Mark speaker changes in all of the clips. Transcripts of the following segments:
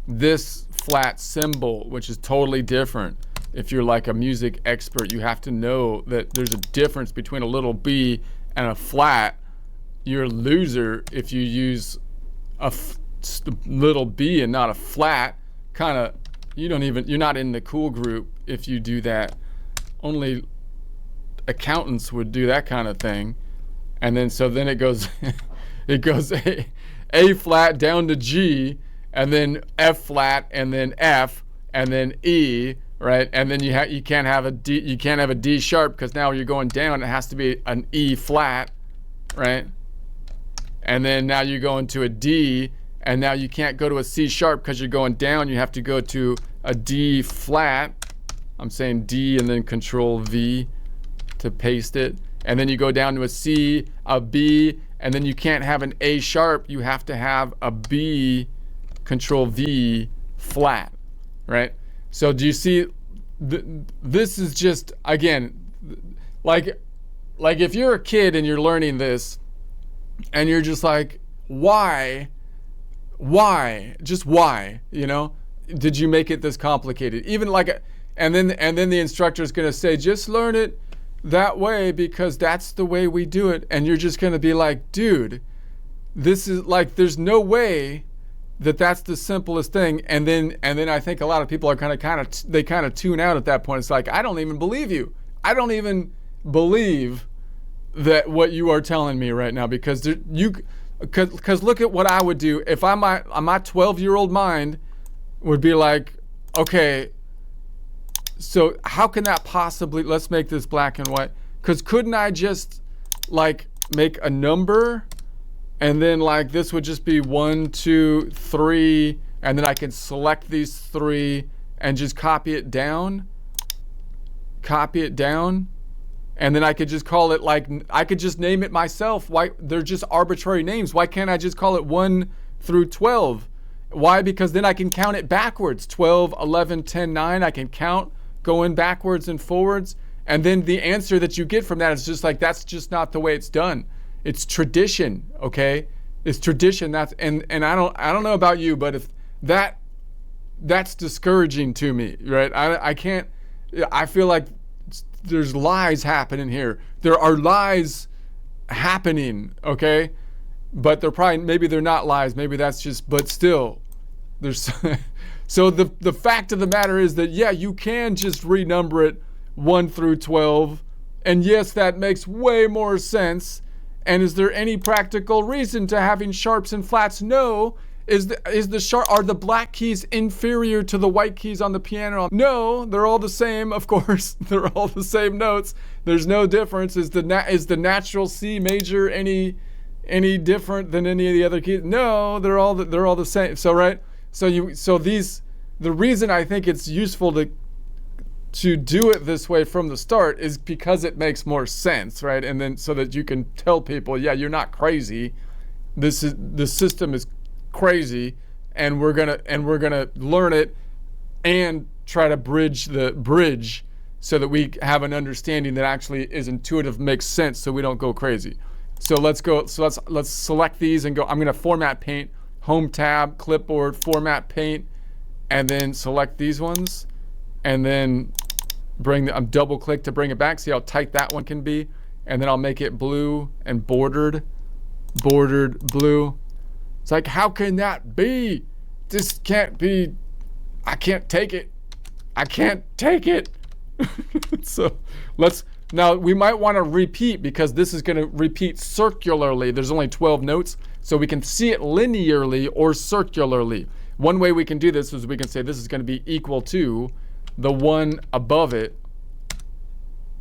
Speaker 1: this flat symbol, which is totally different. If you're like a music expert, you have to know that there's a difference between a little b and a flat. You're a loser if you use a little b and not a flat. Kind of, you're not in the cool group if you do that. Only accountants would do that kind of thing. And then it goes it goes A flat down to G, and then F flat, and then F, and then E, right? And then you can't have a D sharp, because now you're going down. It has to be an E flat, right? And then now you go into a D, and now you can't go to a C sharp because you're going down. You have to go to a D flat. I'm saying D and then Control V to paste it. And then you go down to a C, a B, and then you can't have an A sharp. You have to have a B, Control V, flat, right? So do you see, this is just, again, like if you're a kid and you're learning this, and you're just like, why, just why, did you make it this complicated? Even like, and then the instructor is going to say, just learn it that way because that's the way we do it. And you're just going to be like, dude, this is like, there's no way that's the simplest thing. And then I think a lot of people are kind of tune out at that point. It's like, I don't even believe you. I don't even believe that what you are telling me right now, because because look at what I would do if my 12-year-old mind would be like, okay, so how can that possibly, let's make this black and white, because couldn't I just like make a number, and then like this would just be 1, 2, 3, and then I can select these 3 and just copy it down, and then I could just call it, like, I could just name it myself. Why? They're just arbitrary names. Why can't I just call it 1 through 12? Why? Because then I can count it backwards. 12, 11, 10, 9. I can count going backwards and forwards. And then the answer that you get from that is just like, that's just not the way it's done. It's tradition, okay? It's tradition. And I don't know about you, but if that's discouraging to me, right? I feel like there's lies happening here. There are lies happening, okay? But maybe they're not lies. Maybe that's just, but still, there's, so the fact of the matter is that, yeah, you can just renumber it 1 through 12. And yes, that makes way more sense. And is there any practical reason to having sharps and flats? No. Are the black keys inferior to the white keys on the piano? No, they're all the same, of course. They're all the same notes. There's no difference. Is the natural C major any different than any of the other keys? No, they're all the same. So right. The reason I think it's useful to do it this way from the start is because it makes more sense, right? And then so that you can tell people, yeah, you're not crazy. The system is crazy, and we're gonna learn it and try to bridge so that we have an understanding that actually is intuitive, makes sense, so we don't go crazy. So let's select these and go. I'm gonna format paint, home tab, clipboard, format paint, and then select these ones, and then I'm double click to bring it back. See how tight that one can be, and then I'll make it blue and bordered blue. It's like, how can that be? This can't be. I can't take it. So now we might want to repeat, because this is going to repeat circularly. There's only 12 notes, so we can see it linearly or circularly. One way we can do this is we can say this is going to be equal to the one above it,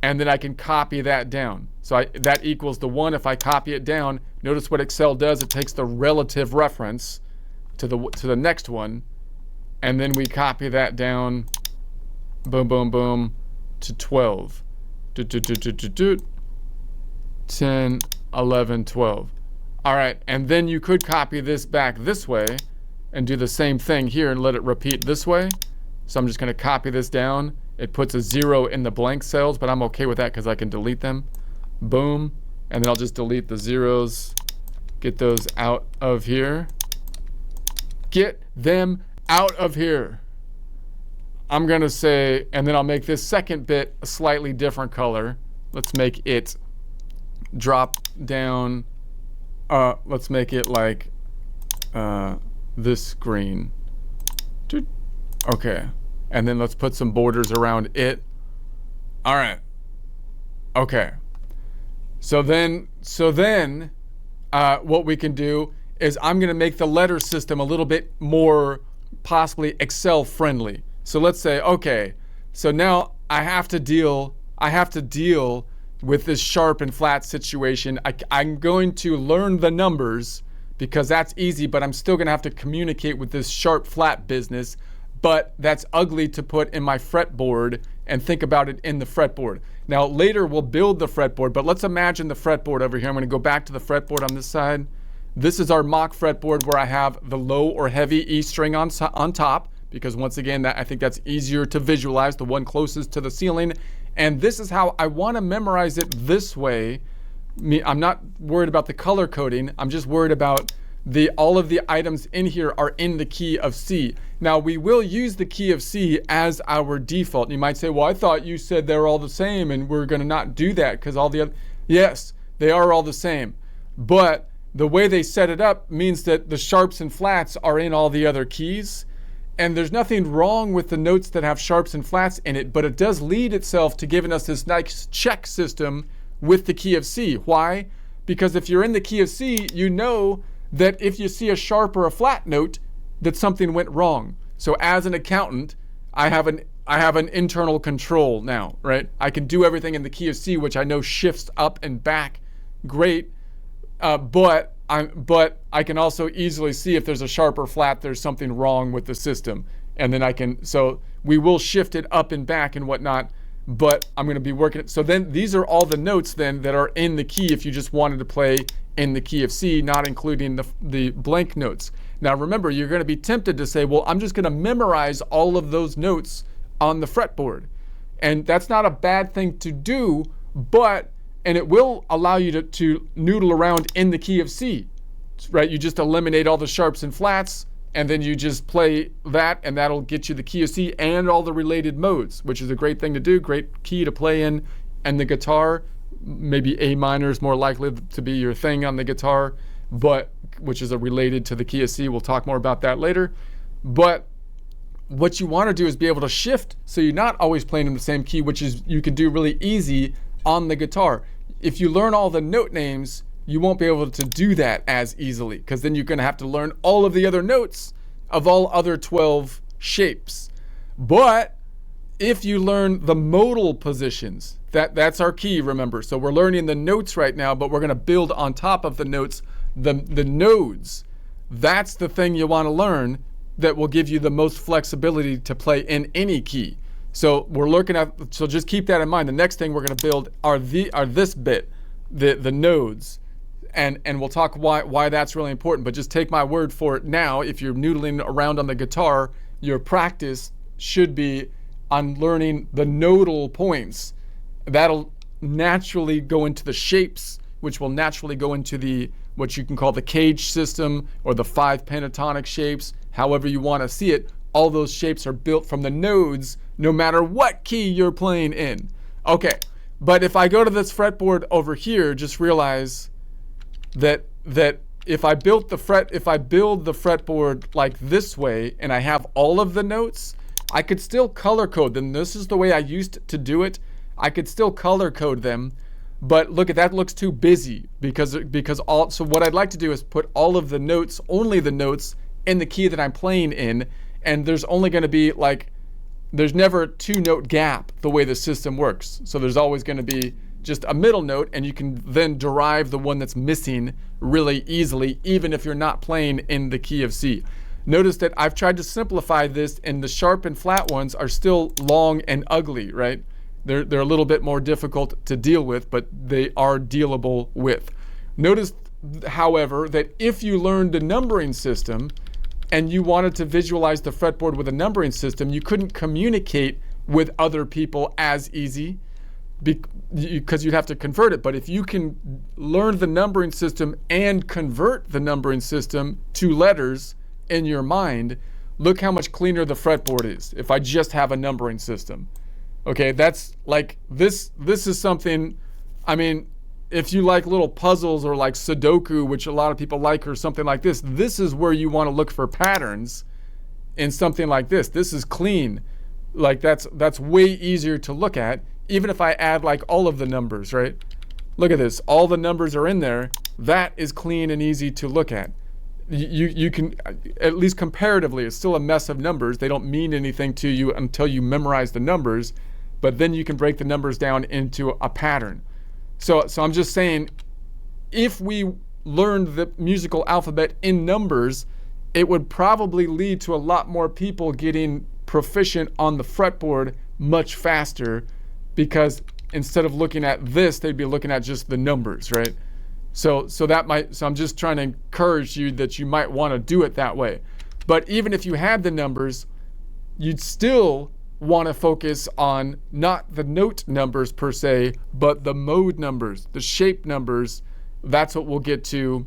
Speaker 1: and then I can copy that down. So that equals the 1. If I copy it down, notice what Excel does. It takes the relative reference to the next one, and then we copy that down, boom, boom, boom, to 12. 10, 11, 12. All right, and then you could copy this back this way and do the same thing here and let it repeat this way. So I'm just going to copy this down. It puts a 0 in the blank cells, but I'm okay with that because I can delete them. Boom. And then I'll just delete the zeros. Get those out of here. Get them out of here, I'm going to say, and then I'll make this second bit a slightly different color. Let's make it drop down. Let's make it like this green. Okay. And then let's put some borders around it. All right. Okay. So then what we can do is I'm going to make the letter system a little bit more possibly Excel friendly. So let's say, okay, so now I have to deal with this sharp and flat situation. I'm going to learn the numbers because that's easy, but I'm still going to have to communicate with this sharp flat business. But that's ugly to put in my fretboard and think about it in the fretboard. Now later we'll build the fretboard, but let's imagine the fretboard over here. I'm going to go back to the fretboard on this side. This is our mock fretboard where I have the low or heavy E string on top, because once again, I think that's easier to visualize, the one closest to the ceiling. And this is how I want to memorize it this way. I'm not worried about the color coding. I'm just worried about all of the items in here are in the key of C. Now we will use the key of C as our default. You might say, well, I thought you said they're all the same and we're going to not do that because all the other, yes, they are all the same. But the way they set it up means that the sharps and flats are in all the other keys. And there's nothing wrong with the notes that have sharps and flats in it, but it does lead itself to giving us this nice check system with the key of C. Why? Because if you're in the key of C, you know that if you see a sharp or a flat note, that something went wrong. So as an accountant, I have an internal control now, right? I can do everything in the key of C, which I know shifts up and back great, but I can also easily see if there's a sharp or flat, there's something wrong with the system. And then so we will shift it up and back and whatnot, but I'm going to be working it. So then these are all the notes then that are in the key if you just wanted to play in the key of C, not including the blank notes. Now remember, you're going to be tempted to say, well, I'm just going to memorize all of those notes on the fretboard. And that's not a bad thing to do, and it will allow you to noodle around in the key of C, right? You just eliminate all the sharps and flats, and then you just play that, and that'll get you the key of C and all the related modes, which is a great thing to do, great key to play in. And the guitar, maybe A minor is more likely to be your thing on the guitar, but which is related to the key of C. We'll talk more about that later. But what you want to do is be able to shift so you're not always playing in the same key, which is you can do really easy on the guitar. If you learn all the note names, you won't be able to do that as easily because then you're going to have to learn all of the other notes of all other 12 shapes. But if you learn the modal positions, that's our key, remember. So we're learning the notes right now, but we're going to build on top of the notes the nodes. That's the thing you want to learn that will give you the most flexibility to play in any key. So we're looking at, so just keep that in mind. The next thing we're going to build are this bit, the nodes. And we'll talk why that's really important, but just take my word for it now. If you're noodling around on the guitar, your practice should be on learning the nodal points. That'll naturally go into the shapes, which will naturally go into what you can call the cage system or the 5 pentatonic shapes, however you want to see it. All those shapes are built from the nodes, no matter what key you're playing in. Okay, but if I go to this fretboard over here, just realize that if I build the fretboard like this way and I have all of the notes, I could still color code them. This is the way I used to do it. I could still color code them, but look at that, looks too busy because so what I'd like to do is put all of the notes, only the notes in the key that I'm playing in, and there's only going to be there's never a 2-note gap the way the system works. So there's always going to be just a middle note, and you can then derive the one that's missing really easily, even if you're not playing in the key of C. Notice that I've tried to simplify this, and the sharp and flat ones are still long and ugly, right? They're a little bit more difficult to deal with, but they are dealable with. Notice, however, that if you learned the numbering system and you wanted to visualize the fretboard with a numbering system, you couldn't communicate with other people as easy because you'd have to convert it. But if you can learn the numbering system and convert the numbering system to letters in your mind, look how much cleaner the fretboard is if I just have a numbering system. Okay, that's like, this is something, I mean, if you like little puzzles or like Sudoku, which a lot of people like, or something like this is where you want to look for patterns in something like this. This is clean. Like that's way easier to look at, even if I add like all of the numbers, right? Look at this, all the numbers are in there. That is clean and easy to look at. You can, at least comparatively, it's still a mess of numbers. They don't mean anything to you until you memorize the numbers, but then you can break the numbers down into a pattern. So I'm just saying, if we learned the musical alphabet in numbers, it would probably lead to a lot more people getting proficient on the fretboard much faster, because instead of looking at this, they'd be looking at just the numbers, right? So I'm just trying to encourage you that you might want to do it that way. But even if you had the numbers, you'd still want to focus on not the note numbers per se, but the mode numbers, the shape numbers. That's what we'll get to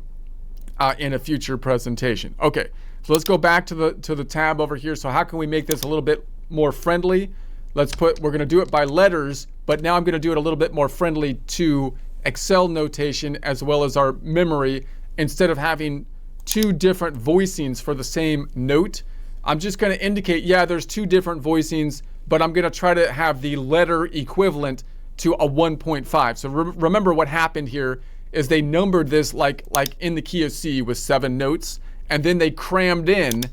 Speaker 1: in a future presentation. Okay, so let's go back to the tab over here. So how can we make this a little bit more friendly? We're going to do it by letters, but now I'm going to do it a little bit more friendly to Excel notation as well as our memory. Instead of having two different voicings for the same note, I'm just going to indicate, yeah, there's two different voicings, but I'm going to try to have the letter equivalent to a 1.5. So remember what happened here is they numbered this like in the key of C with 7 notes, and then they crammed in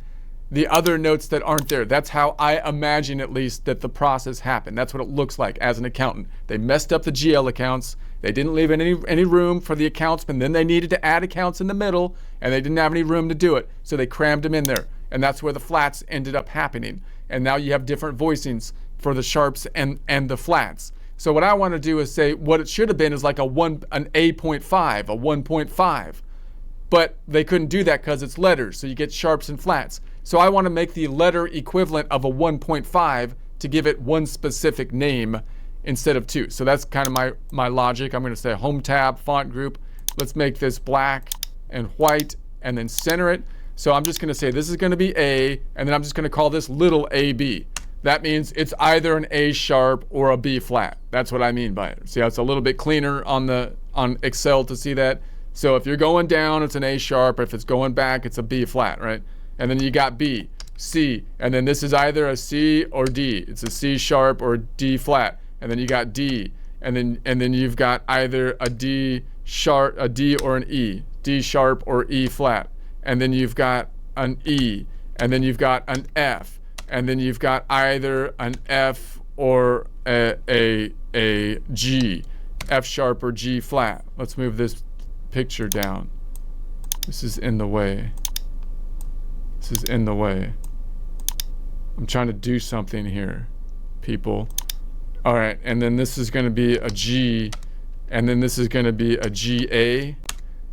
Speaker 1: the other notes that aren't there. That's how I imagine, at least, that the process happened. That's what it looks like as an accountant. They messed up the GL accounts. They didn't leave any room for the accounts, and then they needed to add accounts in the middle, and they didn't have any room to do it. So they crammed them in there. And that's where the flats ended up happening. And now you have different voicings for the sharps and the flats. So what I want to do is say what it should have been is like an A.5, a 1.5. But they couldn't do that because it's letters, so you get sharps and flats. So I want to make the letter equivalent of a 1.5 to give it one specific name instead of two. So that's kind of my logic. I'm going to say home tab, font group. Let's make this black and white and then center it. So I'm just going to say this is going to be A, and then I'm just going to call this little AB. That means it's either an A sharp or a B flat. That's what I mean by it. See how it's a little bit cleaner on Excel to see that? So if you're going down, it's an A sharp. If it's going back, it's a B flat, right? And then you got B, C, and then this is either a C or D. It's a C sharp or D flat. And then you got D, and then you've got either a D sharp, a D or an E, D sharp or E flat. And then you've got an E, and then you've got an F, and then you've got either an F or a G, F sharp or G flat. Let's move this picture down. This is in the way. This is in the way. I'm trying to do something here, people. All right, and then this is going to be a G, and then this is going to be a GA.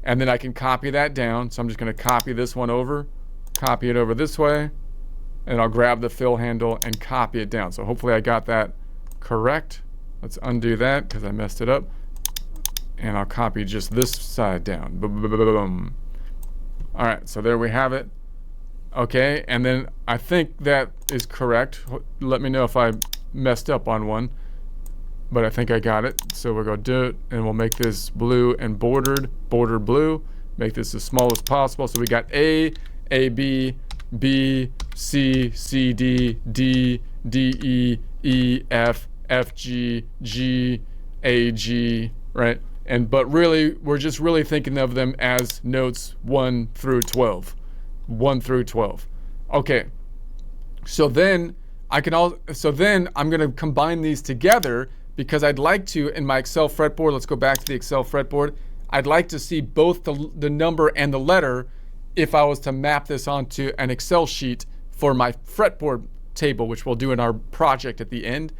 Speaker 1: And then I can copy that down. So I'm just going to copy this one over, copy it over this way, and I'll grab the fill handle and copy it down. So hopefully I got that correct. Let's undo that because I messed it up. And I'll copy just this side down. Boom. All right, so there we have it. Okay, and then I think that is correct. Let me know if I messed up on one. But I think I got it. So we're going to do it, and we'll make this blue and border blue. Make this as small as possible. So we got A, B, B, C, C, D, D, D, E, E, F, F, G, G, A, G, right? But really, we're just really thinking of them as notes 1 through 12. 1 through 12. Okay. So then I'm going to combine these together, because I'd like to, in my Excel fretboard, let's go back to the Excel fretboard, I'd like to see both the number and the letter if I was to map this onto an Excel sheet for my fretboard table, which we'll do in our project at the end.